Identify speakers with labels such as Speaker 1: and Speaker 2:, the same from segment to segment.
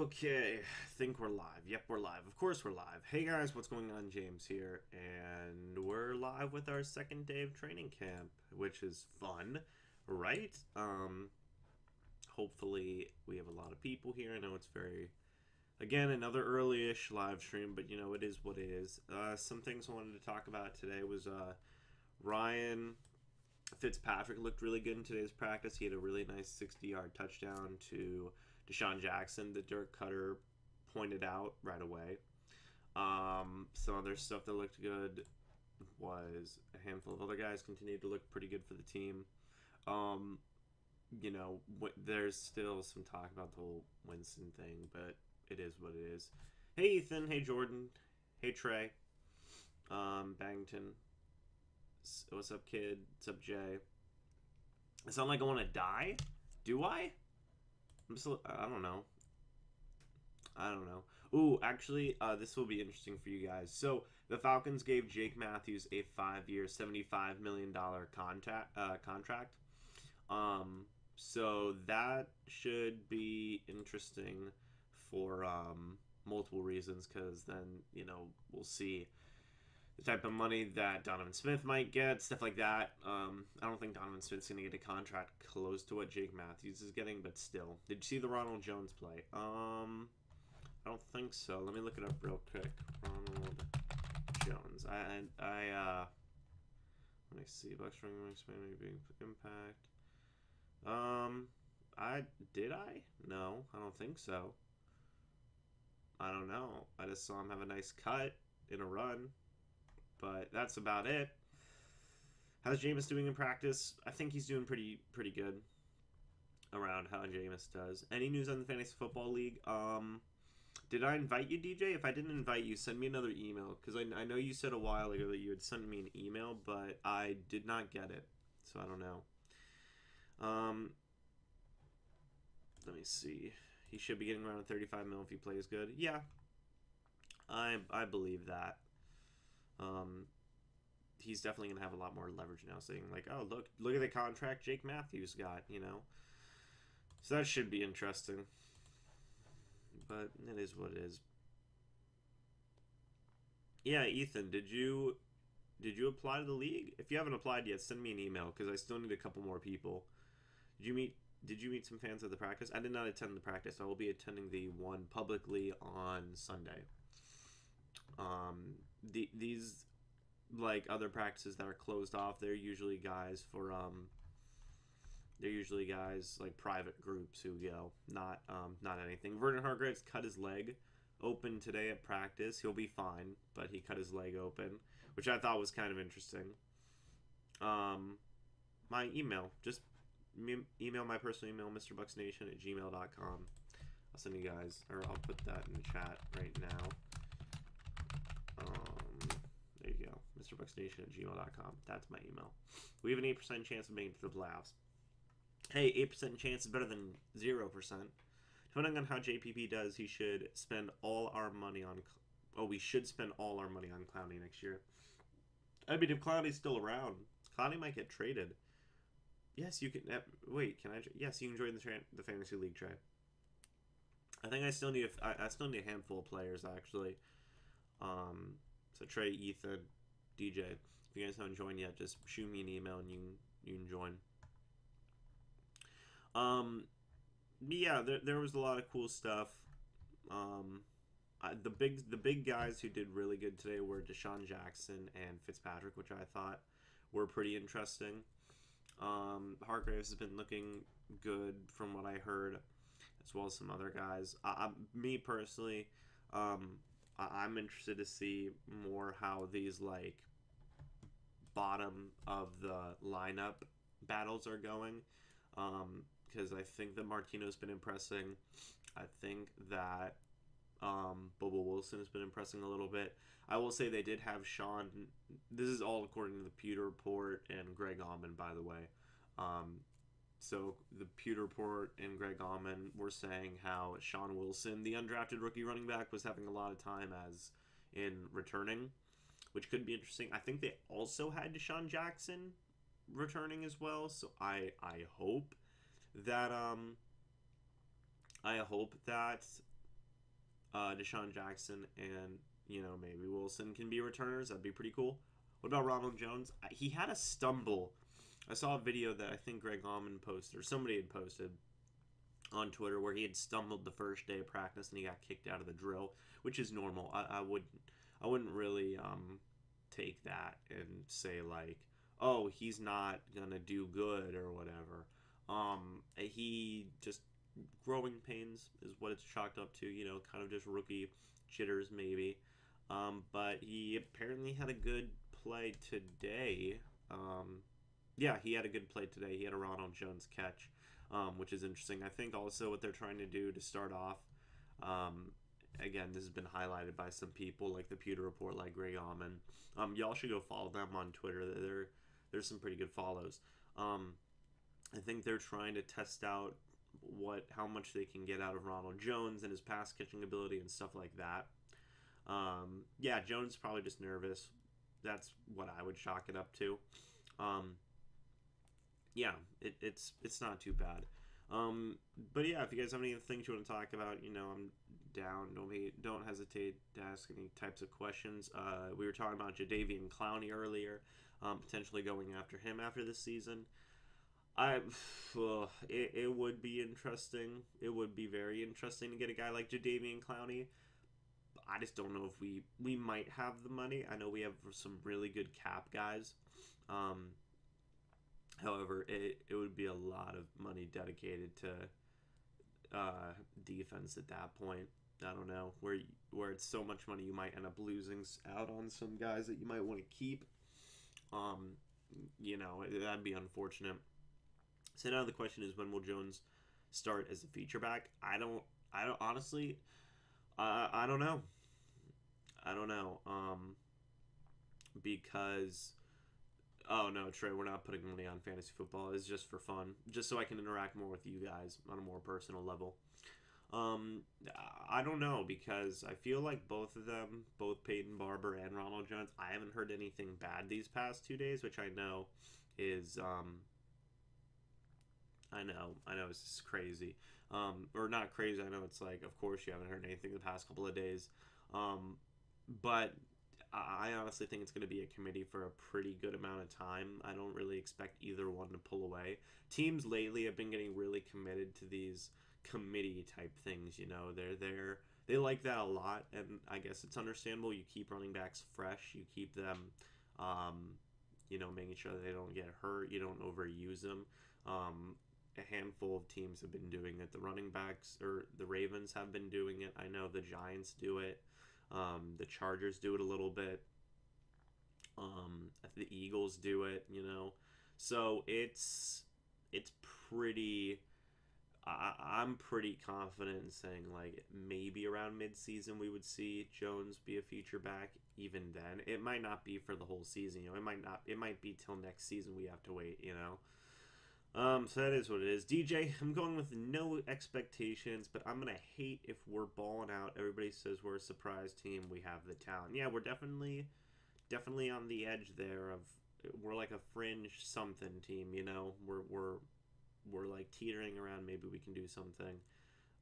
Speaker 1: Okay, I think we're live. Yep, we're live. Of course we're live. Hey guys, what's going on? James here, and we're live with our second day of training camp, which is fun, right? Hopefully we have a lot of people here. I know it's again, another early-ish live stream, but you know, it is what it is. Some things I wanted to talk about today was, Ryan Fitzpatrick looked really good in today's practice. He had a really nice 60-yard touchdown to Deshaun Jackson that Dirk Cutter pointed out right away. Some other stuff that looked good was a handful of other guys continued to look pretty good for the team. You know, there's still some talk about the whole Winston thing, but it is what it is. Hey, Ethan. Hey, Jordan. Hey, Trey. Bangton. What's up, kid? What's up, Jay? I sound like I want to die? Do I? I don't know. I don't know. Ooh, actually, this will be interesting for you guys. So, the Falcons gave Jake Matthews a 5-year, $75 million contract. So, that should be interesting for multiple reasons, because then, you know, we'll see the type of money that Donovan Smith might get, stuff like that. I don't think Donovan Smith's going to get a contract close to what Jake Matthews is getting, but still. Did you see the Ronald Jones play? I don't think so. Let me look it up real quick. Ronald Jones. Let me see. Bucks running expanding being impact. Did I? No, I don't think so. I don't know. I just saw him have a nice cut in a run. But that's about it. How's Jameis doing in practice? I think he's doing pretty good around how Jameis does. Any news on the Fantasy Football League? Did I invite you, DJ? If I didn't invite you, send me another email. Because I know you said a while ago that you had sent me an email, but I did not get it. So I don't know. Let me see. He should be getting around 35 mil if he plays good. Yeah. I believe that. He's definitely going to have a lot more leverage now, saying like, oh, look at the contract Jake Matthews got, you know. So that should be interesting. But it is what it is. Yeah, Ethan, did you apply to the league? If you haven't applied yet, send me an email, because I still need a couple more people. Did you meet some fans at the practice? I did not attend the practice. I will be attending the one publicly on Sunday. These like other practices that are closed off, they're usually guys like private groups who go, not anything. Vernon Hargreaves cut his leg open today at practice. He'll be fine, but he cut his leg open, which I thought was kind of interesting. My email, just email my personal email, mrbucksnation@gmail.com. I'll send you guys, or I'll put that in the chat right now. There you go, mrbucksnation@gmail.com. That's my email. We have an 8% chance of making it to the playoffs. Hey, 8% chance is better than 0%. Depending on how JPP does, he should spend all our money on... Oh, we should spend all our money on Clowney next year. I mean, if Clowney's still around, Clowney might get traded. Yes, you can... wait, can I... Yes, you can join the Fantasy League trade. I think I still need a handful of players, actually. So Trey, Ethan, DJ, if you guys haven't joined yet, just shoot me an email and you can join. Yeah, there was a lot of cool stuff. The big guys who did really good today were Deshaun Jackson and Fitzpatrick, which I thought were pretty interesting. Hargreaves has been looking good from what I heard, as well as some other guys. Me personally, I'm interested to see more how these like bottom of the lineup battles are going, because I think that Martino's been impressing. I think that Bubba Wilson has been impressing a little bit. I will say they did have Sean. This is all according to the Pewter Report and Greg Auman, by the way. So the Pewter Report and Greg Auman were saying how Sean Wilson, the undrafted rookie running back, was having a lot of time as in returning, which could be interesting. I think they also had Deshaun Jackson returning as well. So I hope that Deshaun Jackson and, maybe Wilson can be returners. That'd be pretty cool. What about Ronald Jones? He had a stumble. I saw a video that I think Greg Allman posted, or somebody had posted on Twitter, where he had stumbled the first day of practice and he got kicked out of the drill, which is normal. I wouldn't really take that and say like, oh, he's not gonna do good or whatever. He just growing pains is what it's chalked up to. Kind of just rookie jitters maybe. But he apparently had a good play today. Yeah, he had a good play today. He had a Ronald Jones catch, which is interesting. I think also what they're trying to do to start off, again, this has been highlighted by some people like the Pewter Report, like Greg Allman. Y'all should go follow them on Twitter. There's some pretty good follows. I think they're trying to test out how much they can get out of Ronald Jones and his pass catching ability and stuff like that. Yeah, Jones is probably just nervous. That's what I would chalk it up to. Yeah, it's not too bad. But yeah, if you guys have any things you want to talk about, I'm down. Don't hesitate to ask any types of questions. We were talking about Jadeveon Clowney earlier, potentially going after him after this season. It would be interesting. It would be very interesting to get a guy like Jadeveon Clowney. I just don't know if we might have the money. I know we have some really good cap guys. However, it would be a lot of money dedicated to defense at that point. I don't know, where it's so much money you might end up losing out on some guys that you might want to keep. That'd be unfortunate. So now the question is, when will Jones start as a feature back? I don't honestly, I don't know. Because, oh no, Trey, we're not putting money on fantasy football. It's just for fun, just so I can interact more with you guys on a more personal level. I don't know, because I feel like both of them, both Peyton Barber and Ronald Jones, I haven't heard anything bad these past 2 days, which I know is, I know it's just crazy. Or not crazy, I know it's like, of course you haven't heard anything the past couple of days. But I honestly think it's going to be a committee for a pretty good amount of time. I don't really expect either one to pull away. Teams lately have been getting really committed to these committee type things. They like that a lot, and I guess it's understandable. You keep running backs fresh. You keep them, making sure they don't get hurt. You don't overuse them. A handful of teams have been doing it. The running backs, or the Ravens, have been doing it. I know the Giants do it. The Chargers do it a little bit. The Eagles do it, So it's pretty... I'm pretty confident in saying, like, maybe around mid-season we would see Jones be a feature back. Even then, it might not be for the whole season. It might be till next season we have to wait. So that is what it is. DJ, I'm going with no expectations, but I'm gonna hate if we're balling out. Everybody says we're a surprise team. We have the talent. Yeah, we're definitely on the edge there. We're like a fringe something team. We're like teetering around. Maybe we can do something,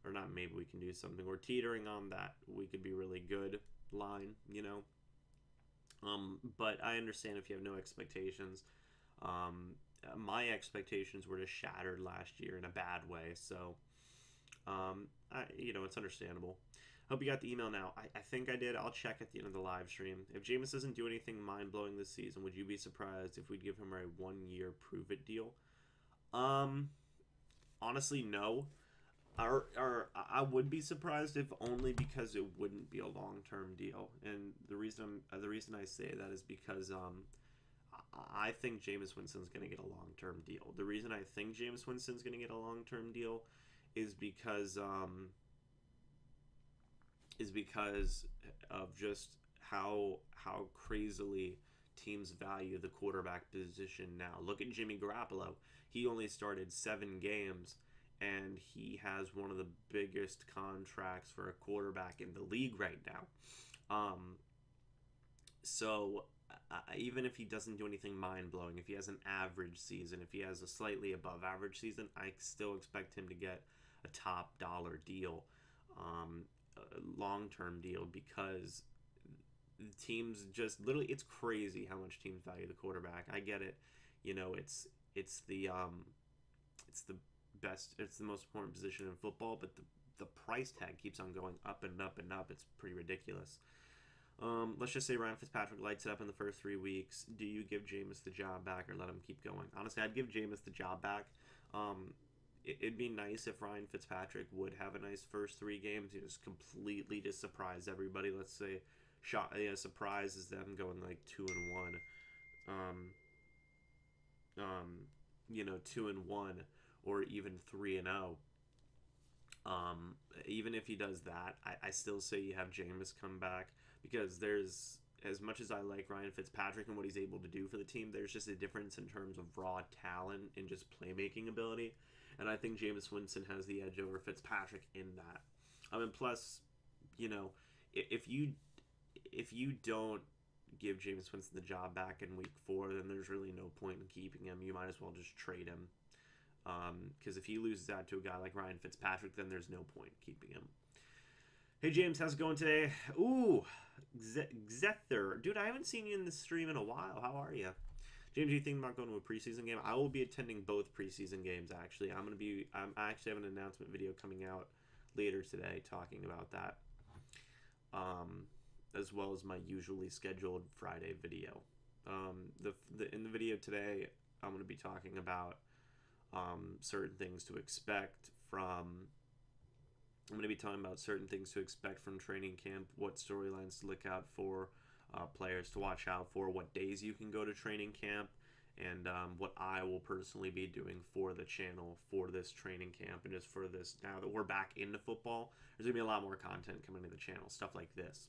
Speaker 1: or not. Maybe we can do something. We're teetering on that. We could be really good line. But I understand if you have no expectations. My expectations were just shattered last year in a bad way, so it's understandable. Hope you got the email now. I think I did. I'll check at the end of the live stream. If Jameis doesn't do anything mind-blowing this season, would you be surprised if we'd give him a 1-year prove-it deal? Honestly, no. I would be surprised, if only because it wouldn't be a long-term deal. And the reason I say that is because I think Jameis Winston's going to get a long-term deal. The reason I think Jameis Winston's going to get a long-term deal is because of just how crazily teams value the quarterback position now. Look at Jimmy Garoppolo. He only started 7 games, and he has one of the biggest contracts for a quarterback in the league right now. So even if he doesn't do anything mind-blowing, if he has an average season, if he has a slightly above average season, I still expect him to get a top dollar deal. long-term deal because teams just literally, it's crazy how much teams value the quarterback. I get it. You know, it's the best, it's the most important position in football, but the price tag keeps on going up and up and up. It's pretty ridiculous. Let's just say Ryan Fitzpatrick lights it up in the first 3 weeks. Do you give Jameis the job back or let him keep going? Honestly, I'd give Jameis the job back. It'd be nice if Ryan Fitzpatrick would have a nice first 3 games. He just completely just surprise everybody. Let's say surprise is them going like 2-1. 2-1 or even 3-0. Even if he does that, I still say you have Jameis come back, because there's, as much as I like Ryan Fitzpatrick and what he's able to do for the team, there's just a difference in terms of raw talent and just playmaking ability. And I think Jameis Winston has the edge over Fitzpatrick in that. Plus, if you don't give Jameis Winston the job back in week 4, then there's really no point in keeping him. You might as well just trade him. Because if he loses out to a guy like Ryan Fitzpatrick, then there's no point in keeping him. Hey James, how's it going today? Ooh, Zether. Dude, I haven't seen you in the stream in a while. How are you? James, do you think about going to a preseason game? I will be attending both preseason games, actually. I actually have an announcement video coming out later today talking about that. As well as my usually scheduled Friday video. In the video today, I'm going to be talking about certain things to expect from... I'm going to be talking about certain things to expect from training camp, what storylines to look out for, players to watch out for, what days you can go to training camp, and what I will personally be doing for the channel for this training camp. And just for this, now that we're back into football, there's going to be a lot more content coming to the channel, stuff like this.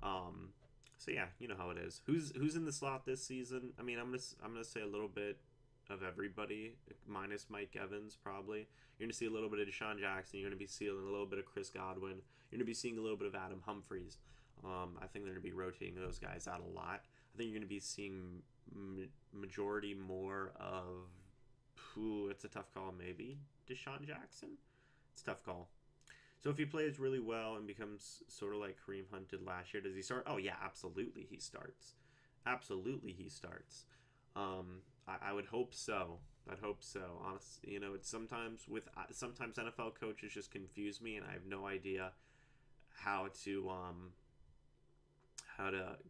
Speaker 1: So yeah, you know how it is. Who's in the slot this season? I'm gonna say a little bit of everybody, minus Mike Evans, probably. You're going to see a little bit of Deshaun Jackson. You're going to be seeing a little bit of Chris Godwin. You're going to be seeing a little bit of Adam Humphries. I think they're going to be rotating those guys out a lot. I think you're going to be seeing majority more of... it's a tough call, maybe. Deshaun Jackson? It's a tough call. So if he plays really well and becomes sort of like Kareem Hunt did last year, does he start? Oh, yeah, absolutely he starts. Absolutely he starts. I would hope so. I'd hope so. Honestly, it's sometimes NFL coaches just confuse me, and I have no idea how to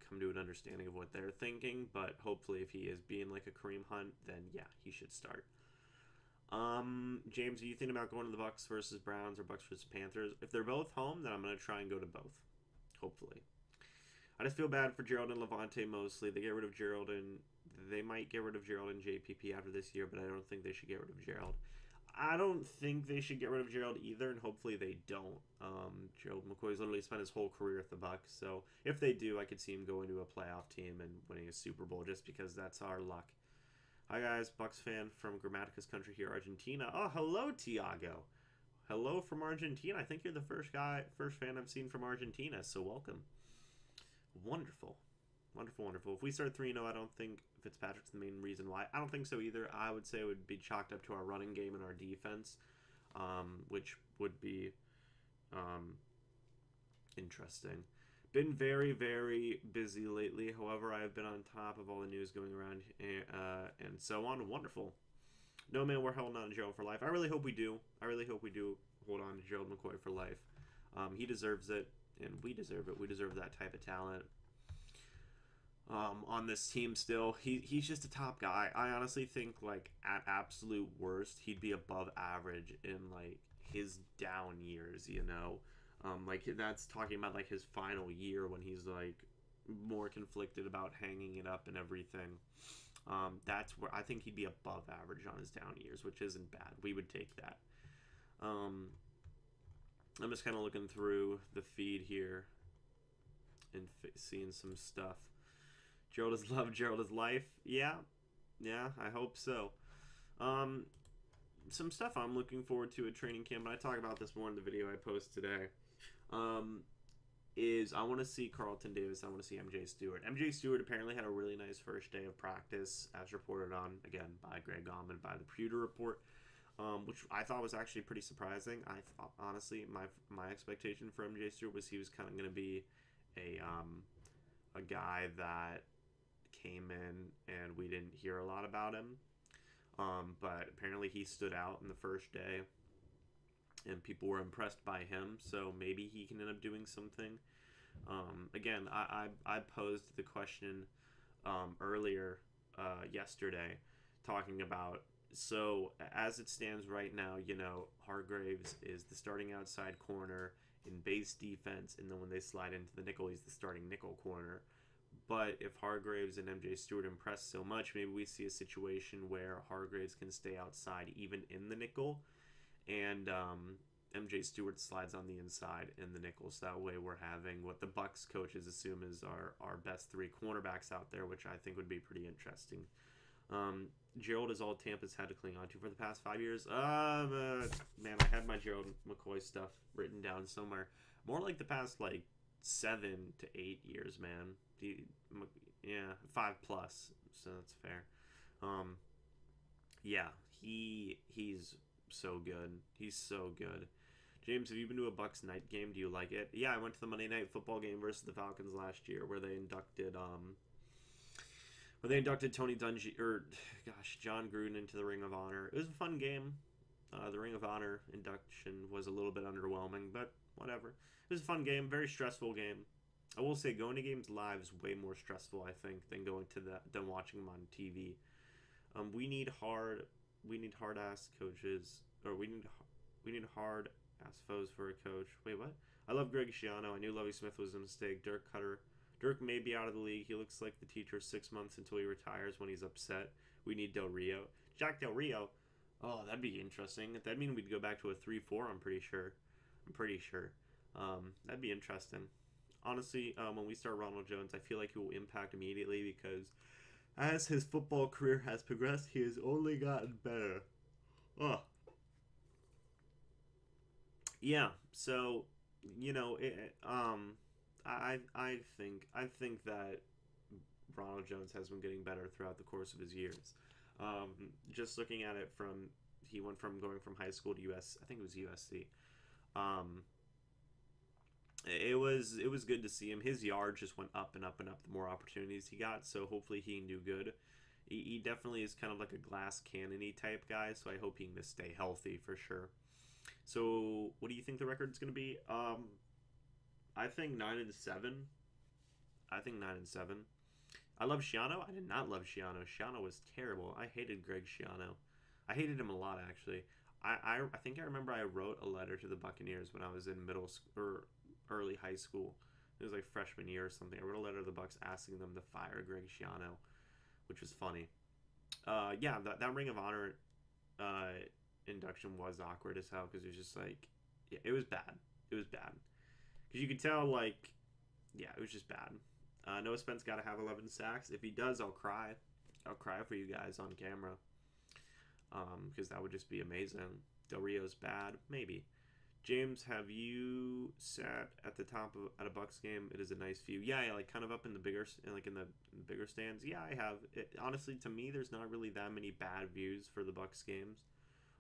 Speaker 1: come to an understanding of what they're thinking. But hopefully, if he is being like a Kareem Hunt, then yeah, he should start. James, are you thinking about going to the Bucs versus Browns or Bucs versus Panthers? If they're both home, then I'm gonna try and go to both. Hopefully. I just feel bad for Gerald and Levante mostly. They get rid of Gerald and... They might get rid of Gerald and JPP after this year, but I don't think they should get rid of Gerald. I don't think they should get rid of Gerald either, and hopefully they don't. Gerald McCoy's literally spent his whole career at the Bucs, so if they do, I could see him going to a playoff team and winning a Super Bowl just because that's our luck. Hi guys, Bucs fan from Grammatica's country here, Argentina. Oh, hello, Tiago. Hello from Argentina. I think you're the first fan I've seen from Argentina, so welcome. Wonderful. Wonderful, wonderful. If we start 3-0, I don't think Fitzpatrick's the main reason why. I don't think so either. I would say it would be chalked up to our running game and our defense, which would be interesting. Been very, very busy lately. However, I have been on top of all the news going around and so on. Wonderful. No, man, we're holding on to Gerald for life. I really hope we do. I really hope we do hold on to Gerald McCoy for life. He deserves it, and we deserve it. We deserve that type of talent. On this team still. He's just a top guy. I honestly think, like, at absolute worst, he'd be above average in, like, his down years, like, that's talking about, like, his final year when he's, like, more conflicted about hanging it up and everything. That's where I think he'd be above average on his down years, which isn't bad. We would take that. I'm just kind of looking through the feed here and seeing some stuff. Gerald is love, Gerald is life. Yeah, I hope so. Some stuff I'm looking forward to at training camp, and I talk about this more in the video I post today, is I want to see Carlton Davis, I want to see MJ Stewart. MJ Stewart apparently had a really nice first day of practice, as reported on, again, by Greg Gauman, by the Pewter Report. which I thought was actually pretty surprising. I thought, honestly, my expectation for MJ Stewart was he was kind of going to be a guy that came in and we didn't hear a lot about him. But apparently he stood out in the first day, and people were impressed by him. So maybe he can end up doing something. Again, I posed the question earlier yesterday, talking about, so as it stands right now, you know, Hargraves is the starting outside corner in base defense, and then when they slide into the nickel, he's the starting nickel corner. But if Hargraves and MJ Stewart impress so much, maybe we see a situation where Hargraves can stay outside even in the nickel, and MJ Stewart slides on the inside in the nickel. So that way we're having what the Bucs coaches assume is our best three cornerbacks out there, which I think would be pretty interesting. Gerald is all Tampa's had to cling on to for the past 5 years. Man, I had my Gerald McCoy stuff written down somewhere. More like the past, like, 7 to 8 years, man. Yeah, 5 plus, so that's fair. Yeah, he's so good. He's so good. James, have you been to a Bucs night game? Do you like it? Yeah, I went to the Monday Night Football game versus the Falcons last year, where they inducted Tony Dungy, or gosh, John Gruden into the Ring of Honor. It was a fun game. The Ring of Honor induction was a little bit underwhelming, but whatever. It was a fun game, very stressful game. I will say, going to games live is way more stressful, I think, than watching them on TV. We need hard ass coaches, or we need hard ass foes for a coach. Wait, what? I love Greg Schiano. I knew Lovie Smith was a mistake. Dirk may be out of the league. He looks like the teacher 6 months until he retires when he's upset. We need Del Rio. Jack Del Rio. Oh, that'd be interesting. That'd mean we'd go back to a 3-4, I'm pretty sure. That'd be interesting. Honestly, when we start Ronald Jones, I feel like he will impact immediately because as his football career has progressed, he has only gotten better. Oh. Yeah, so, you know, I think that Ronald Jones has been getting better throughout the course of his years. Just looking at it he went from going from high school to I think it was USC. It was good to see him. His yard just went up and up and up the more opportunities he got, so hopefully he can do good. He definitely is kind of like a glass cannon-y type guy, so I hope he can just stay healthy for sure. So, what do you think the record's going to be? I think 9-7. I love Schiano. I did not love Schiano. Schiano was terrible. I hated Greg Schiano. I hated him a lot, actually. I think I remember I wrote a letter to the Buccaneers when I was in middle school, or early high school. It was like freshman year or something. I wrote a letter to the Bucs asking them to fire Greg Schiano, which was funny. Yeah, that Ring of Honor induction was awkward as hell because it was just like, yeah, it was bad. Because you could tell, like, yeah, it was just bad. Noah Spence got to have 11 sacks. If he does, I'll cry. I'll cry for you guys on camera. Because that would just be amazing. Del Rio's bad. Maybe. James, have you sat at the top at a Bucs game? It is a nice view. Yeah, like kind of up in the bigger, like in the bigger stands. Yeah, I have. Honestly, to me, there's not really that many bad views for the Bucs games,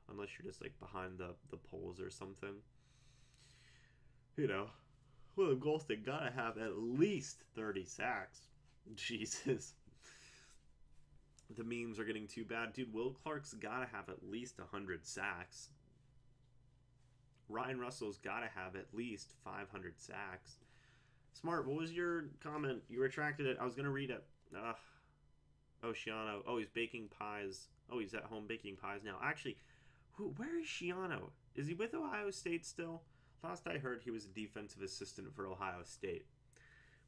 Speaker 1: unless you're just like behind the poles or something. You know, William Golston gotta have at least 30 sacks. Jesus. The memes are getting too bad. Dude, Will Clark's gotta have at least 100 sacks. Ryan Russell's gotta have at least 500 sacks. Smart, what was your comment? You retracted it. I was gonna read it. Oh, Schiano. Oh, he's baking pies. Oh, he's at home baking pies now. Actually, where is Schiano? Is he with Ohio State still? Last I heard, he was a defensive assistant for Ohio State,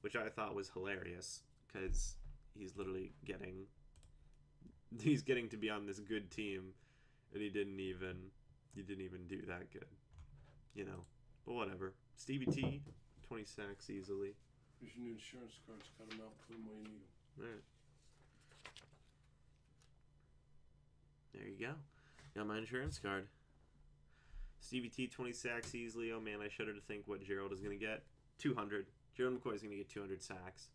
Speaker 1: which I thought was hilarious because he's literally getting to be on this good team, and he didn't even do that good, you know. But whatever. Stevie T, 20 sacks easily.
Speaker 2: Here's your new insurance cards. Cut them out. Put them where you need them.
Speaker 1: All right. There you go. Got my insurance card. Stevie T, 20 sacks easily. Oh, man, I shudder to think what Gerald is going to get. 200. Gerald McCoy is going to get 200 sacks.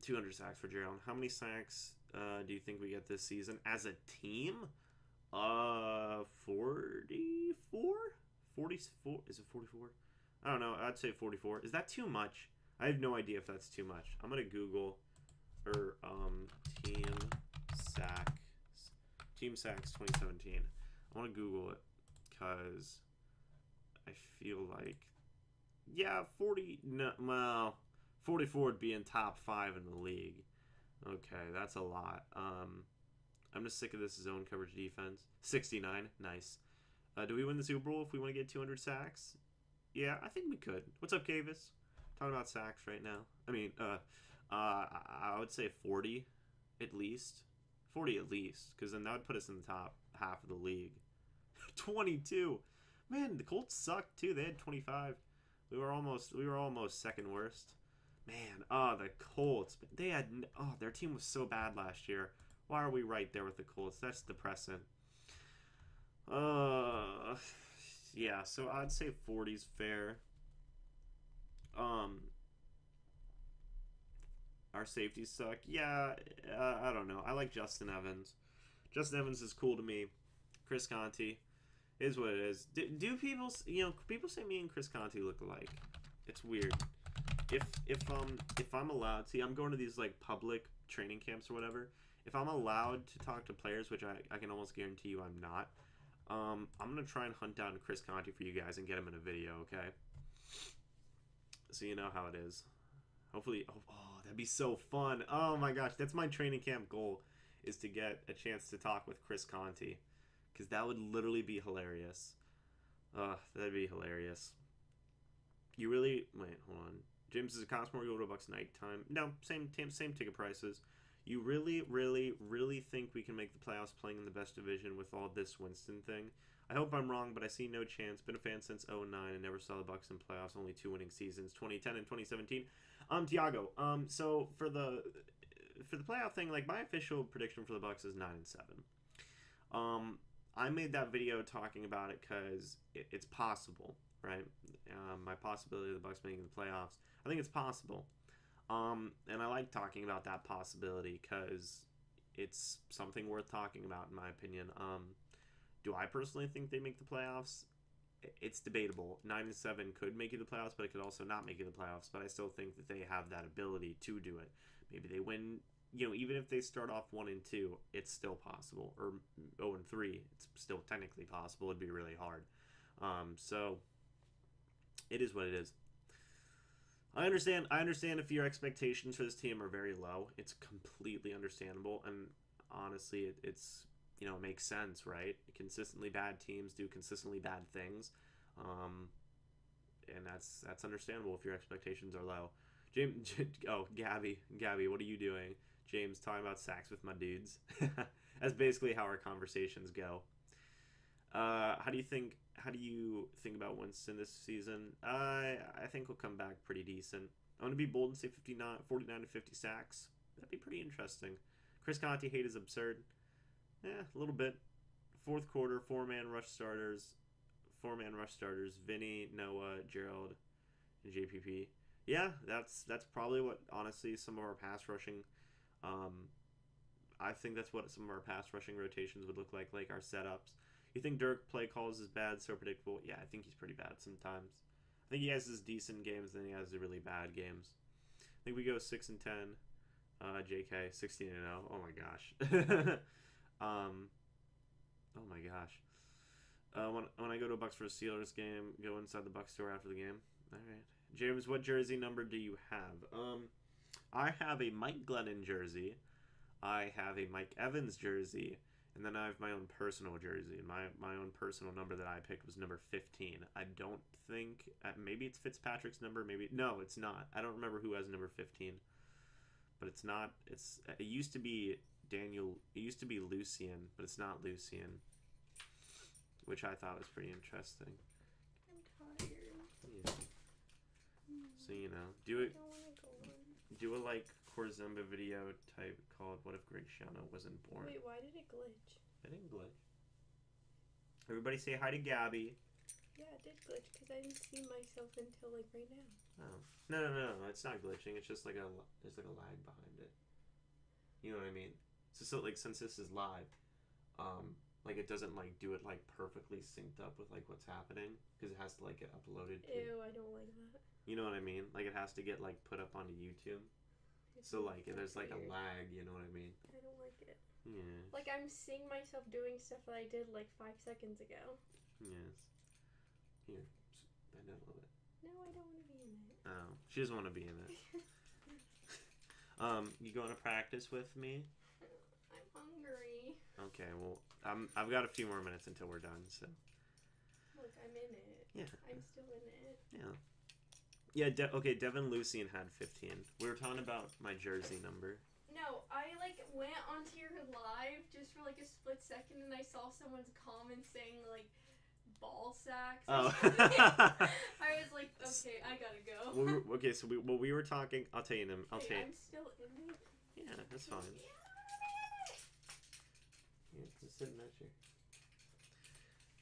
Speaker 1: 200 sacks for Gerald. How many sacks do you think we get this season as a team? 44? 44? Is it 44? I don't know. I'd say 44. Is that too much? I have no idea if that's too much. I'm gonna Google team sacks 2017. I want to Google it because I feel like, yeah, 40. No, well, 44 would be in top 5 in the league. Okay, that's a lot. I'm just sick of this zone coverage defense. 69, nice. Do we win the Super Bowl if we want to get 200 sacks? Yeah, I think we could. What's up, Cavis? Talking about sacks right now. I mean, I would say 40 at least. 40 at least, because then that would put us in the top half of the league. 22. Man, the Colts sucked too. They had 25. We were almost second worst. Man, the Colts. Their team was so bad last year. Why are we right there with the Colts? That's depressing. Yeah, so I'd say 40's fair. Our safeties suck. Yeah, I don't know. I like Justin Evans. Justin Evans is cool to me. Chris Conte is what it is. Do people, people say me and Chris Conte look alike. It's weird. If I'm allowed, see, I'm going to these like public training camps or whatever. If I'm allowed to talk to players, which I can almost guarantee you I'm not, I'm gonna try and hunt down Chris Conte for you guys and get him in a video, okay? So you know how it is. Hopefully, oh, that'd be so fun. Oh my gosh, that's my training camp goal, is to get a chance to talk with Chris Conte, because that would literally be hilarious. That'd be hilarious. You really, wait, hold on. James, does it cost more to go to Bucks nighttime? No, same ticket prices. You really, really, really think we can make the playoffs playing in the best division with all this Winston thing? I hope I'm wrong, but I see no chance. Been a fan since 09 and never saw the Bucks in playoffs. Only 2 winning seasons, 2010 and 2017. Tiago. So for the playoff thing, like my official prediction for the Bucks is 9-7. I made that video talking about it because it's possible, right? My possibility of the Bucks making the playoffs. I think it's possible. And I like talking about that possibility because it's something worth talking about, in my opinion. Do I personally think they make the playoffs? It's debatable. 9-7 could make you the playoffs, but it could also not make you the playoffs. But I still think that they have that ability to do it. Maybe they win. Even if they start off 1-2, it's still possible. Or 0-3, it's still technically possible. It'd be really hard. So it is what it is. I understand if your expectations for this team are very low. It's completely understandable, and honestly, it's it makes sense, right? Consistently bad teams do consistently bad things, and that's understandable if your expectations are low. James, Gabby, what are you doing? James, talking about sacks with my dudes. That's basically how our conversations go. How do you think about Winston this season? I think he'll come back pretty decent. I'm gonna be bold and say 49 to 50 sacks. That'd be pretty interesting. Chris Conte hate is absurd. Yeah, a little bit. Fourth quarter, four-man rush starters. Vinny, Noah, Gerald, and JPP. Yeah, that's probably what honestly some of our pass rushing. I think that's what some of our pass rushing rotations would look like our setups. You think Dirk play calls is bad, so predictable? Yeah, I think he's pretty bad sometimes. I think he has his decent games, then he has the really bad games. I think we go 6-10. JK 16-0. Oh my gosh. Oh my gosh. When I go to a Bucks for a Steelers game, go inside the Bucks store after the game. All right. James, what jersey number do you have? I have a Mike Glennon jersey. I have a Mike Evans jersey. And then I have my own personal jersey. My own personal number that I picked was number 15. I don't think... maybe it's Fitzpatrick's number. Maybe... No, it's not. I don't remember who has number 15. But it's not... It used to be Daniel... It used to be Lucien, but it's not Lucien. Which I thought was pretty interesting.
Speaker 3: I'm tired.
Speaker 1: Yeah. So, do a Corzemba video type called "What if Graciano wasn't born?"
Speaker 3: Wait, why did it glitch?
Speaker 1: It didn't glitch. Everybody say hi to Gabby.
Speaker 3: Yeah, it did glitch because I didn't see myself until right now.
Speaker 1: Oh no! It's not glitching. It's just there's a lag behind it. You know what I mean? So like since this is live, like it doesn't like do it like perfectly synced up with like what's happening because it has to like get uploaded to.
Speaker 3: Ew, I don't like that.
Speaker 1: You know what I mean? Like it has to get like put up onto YouTube. So like there's like a
Speaker 3: weird.
Speaker 1: lag. You know what I mean?
Speaker 3: I don't like it.
Speaker 1: Yeah.
Speaker 3: Like I'm seeing myself doing stuff that I did like 5 seconds ago.
Speaker 1: Yes. Here, bend it a little bit.
Speaker 3: No, I don't want to be in it.
Speaker 1: Oh, she doesn't want to be in it. You going to practice with me?
Speaker 3: I'm hungry.
Speaker 1: Okay, well, I've got a few more minutes until we're done, so.
Speaker 3: Look, I'm in it.
Speaker 1: Yeah.
Speaker 3: I'm still in it.
Speaker 1: Yeah. Yeah, okay, Devin Lucian had 15. We were talking about my jersey number.
Speaker 3: No, I like went onto your live just for like a split second and I saw someone's comment saying like ball sacks.
Speaker 1: Oh.
Speaker 3: I was like, okay, I gotta go.
Speaker 1: Well, okay, so we were talking. I'll tell you them.
Speaker 3: I'm still in it.
Speaker 1: Yeah, that's fine. Yeah, just sit in that chair.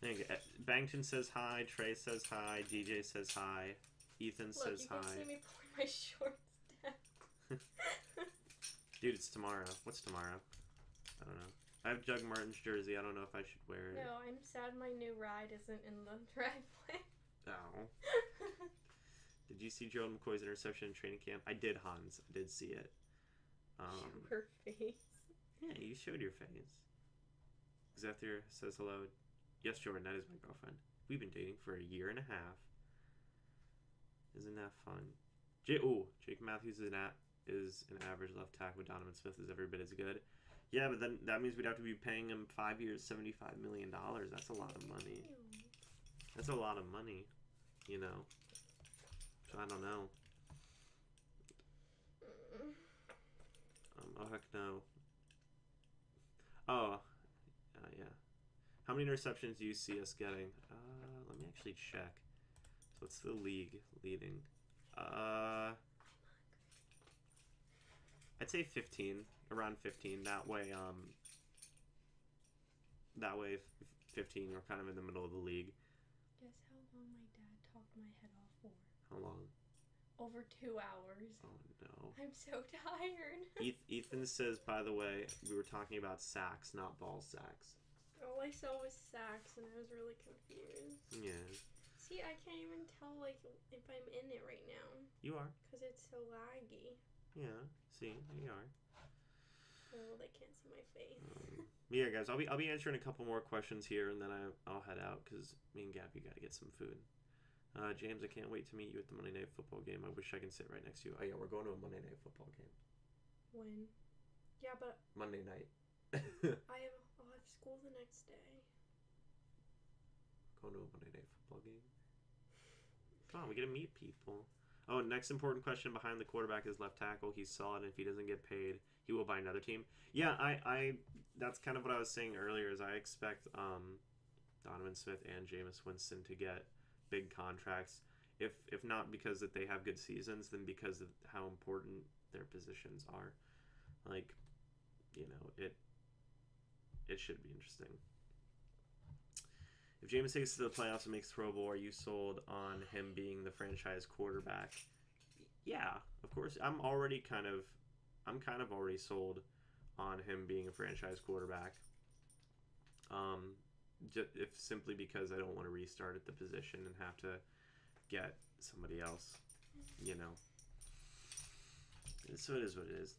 Speaker 1: Thank you. Bangton says hi. Trey says hi. DJ says hi. Ethan says hi.
Speaker 3: Look, you can see me pulling my shorts down.
Speaker 1: Dude, it's tomorrow. What's tomorrow? I don't know. I have Jug Martin's jersey. I don't know if I should wear it.
Speaker 3: No, I'm sad my new ride isn't in the driveway.
Speaker 1: Oh. Did you see Gerald McCoy's interception in training camp? I did, Hans. I did see it.
Speaker 3: Your face.
Speaker 1: Yeah, you showed your face. Zephyr says hello. Yes, Jordan, that is my girlfriend. We've been dating for a year and a half. Isn't that fun? Jake Matthews is an average left tackle. Donovan Smith is every bit as good. Yeah, but then that means we'd have to be paying him 5 years, $75 million. That's a lot of money. That's a lot of money, you know. So I don't know. Oh heck no. Oh, yeah. How many interceptions do you see us getting? Let me actually check. So what's the league leading? I'd say 15, around 15. That way, 15. We're kind of in the middle of the league.
Speaker 3: Guess how long my dad talked my head off for?
Speaker 1: How long?
Speaker 3: Over 2 hours.
Speaker 1: Oh no.
Speaker 3: I'm so tired.
Speaker 1: Ethan says, by the way, we were talking about sacks, not ball sacks.
Speaker 3: All I saw was sacks, and I was really confused.
Speaker 1: Yeah.
Speaker 3: See, I can't even tell like if I'm in it right now.
Speaker 1: You are.
Speaker 3: Cause it's so laggy.
Speaker 1: Yeah. See, you are.
Speaker 3: Oh, they can't see my face.
Speaker 1: Yeah, guys, I'll be answering a couple more questions here, and then I'll head out because me and Gabby got to get some food. James, I can't wait to meet you at the Monday Night Football game. I wish I can sit right next to you. Oh yeah, we're going to a Monday Night Football game.
Speaker 3: When? Yeah, but
Speaker 1: Monday night.
Speaker 3: I'll have school the next day.
Speaker 1: Going to a Monday Night Football game. Come on, we get to meet people. Oh, next important question behind the quarterback is left tackle. He's solid, and if he doesn't get paid, he will buy another team. Yeah, I that's kind of what I was saying earlier. Is I expect Donovan Smith and Jameis Winston to get big contracts. If not because that they have good seasons, then because of how important their positions are. Like, you know, it should be interesting. If Jameis takes to the playoffs and makes Pro Bowl, are you sold on him being the franchise quarterback? Yeah, of course. I'm kind of already sold on him being a franchise quarterback. If simply because I don't want to restart at the position and have to get somebody else, you know. So it is what it is.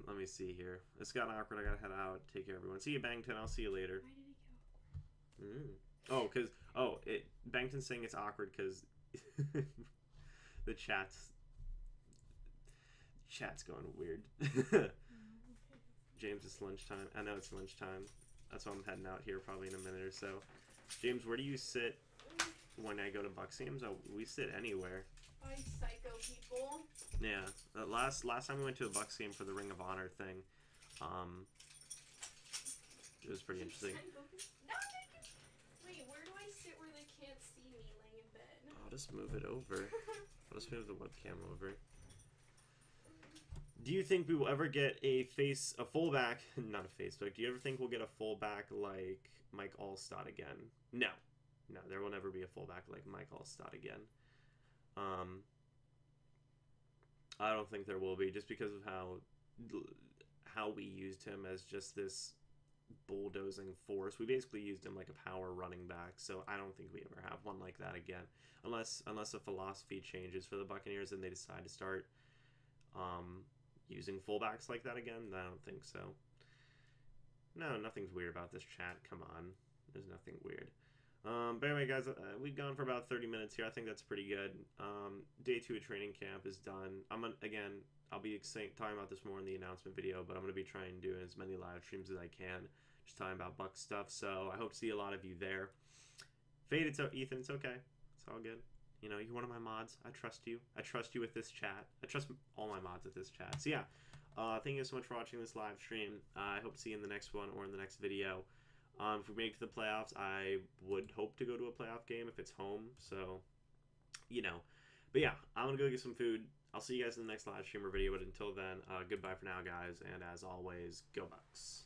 Speaker 1: Let me see here. It's gotten awkward. I gotta head out. Take care, everyone. See you, Bangton. I'll see you later.
Speaker 3: Why did it go?
Speaker 1: Bangton's saying it's awkward because the chat's going weird. James, it's lunchtime. I know it's lunchtime. That's why I'm heading out here probably in a minute or so. James, where do you sit when I go to Bucks games? Oh, we sit anywhere.
Speaker 3: By psycho people.
Speaker 1: Yeah. Last time we went to a Bucks game for the Ring of Honor thing, it was pretty interesting.
Speaker 3: Wait, where do I sit where they can't see me laying in bed?
Speaker 1: I'll just move it over. I'll just move the webcam over. Do you think we will ever get a fullback, not a face, but do you ever think we'll get a fullback like Mike Allstott again? No, there will never be a fullback like Mike Allstott again. I don't think there will be, just because of how we used him as just this bulldozing force. We basically used him like a power running back, so I don't think we ever have one like that again, unless a philosophy changes for the Buccaneers and they decide to start using fullbacks like that again. I don't think so. No, nothing's weird about this chat. Come on, there's nothing weird. But anyway, guys, we've gone for about 30 minutes here. I think that's pretty good. Day 2 of training camp is done. Again, I'll be talking about this more in the announcement video, but I'm going to be trying to do as many live streams as I can, just talking about Buck stuff. So I hope to see a lot of you there. Fade, Ethan, it's okay. It's all good. You know, you're one of my mods. I trust you. I trust you with this chat. I trust all my mods with this chat. So yeah, thank you so much for watching this live stream. I hope to see you in the next one or in the next video. If we make it to the playoffs, I would hope to go to a playoff game if it's home. So, you know. But yeah, I'm going to go get some food. I'll see you guys in the next live stream or video. But until then, goodbye for now, guys. And as always, go Bucks.